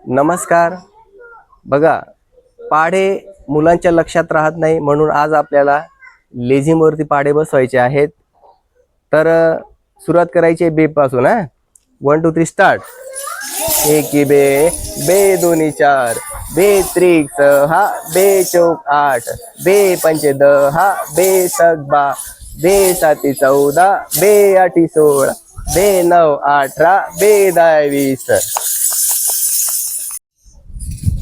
नमस्कार. बघा, पाढे मुलांच्या लक्षात राहत नाही म्हणून आज आपल्याला लेझिमवरती पाढे बसवायचे आहेत. तर सुरुवात करायची बे पासून. 1 2 3 स्टार्ट. एकी बे, बे दोन्ही चार, बे त्रिक सहा, बे चौक आठ, बे पंचे दहा, बे सक बा, बे साती 14, बे आठी 16, बे 9 18, बे 10 20.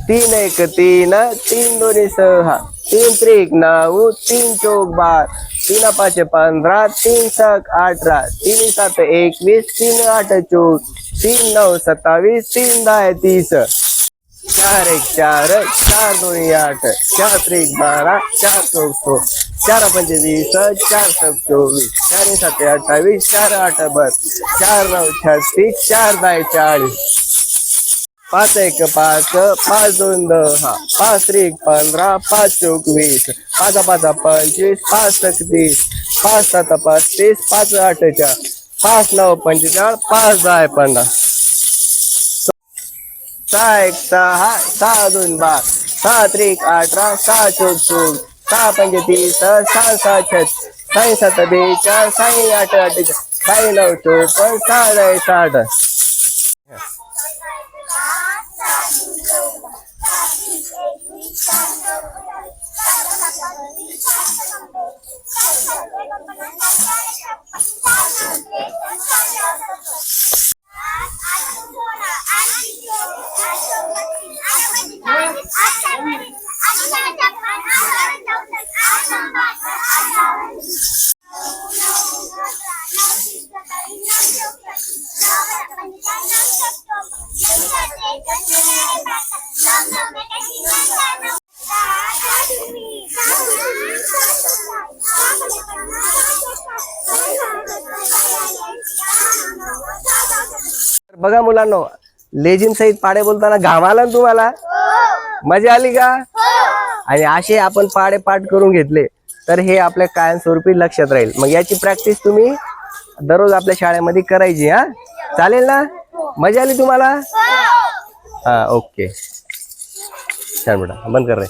3 1 3, 3 2 6, 3 त्रिक 9, 3 चौक 12, 3 5 15, 3 सक 18, 3 7 21, 3 8 24, 3 9 27, 3 10 30. 4 1 4, 4 2 8, 4 त्रिक 12, 4 चौक 16, 4 5 20, 4 सक 24, 4 7 28, 4 8 32, 4 9 36, 4 10 40. 5 1 5, 5 2 10, 5 त्रिक 15, 5 चौक 20, 5 5 25, 5 सक 30, 5 7 35, 5 8 4, 5 9 45, 5 10 50. 6 1 6, 6 2 12, 6 त्रिक 18, 6 चौक 24, 6 5 30, 6 6 36, 6 7 42, 6 8 48, 6 9 54, 6 10 60. बघा मुलांनो, लेझिम सहित पाढे बोलताना घाम आला ना तुम्हाला? मजा आली का? आणि असे आपण पाढे पाठ करून घेतले तर हे आपल्या कायमस्वरूपी लक्षात राहील. मग याची प्रॅक्टिस तुम्ही दररोज आपल्या शाळेमध्ये करायची. चालेल ना? मजा आली तुम्हाला? ओके. छान बेटा, बंद कर रे.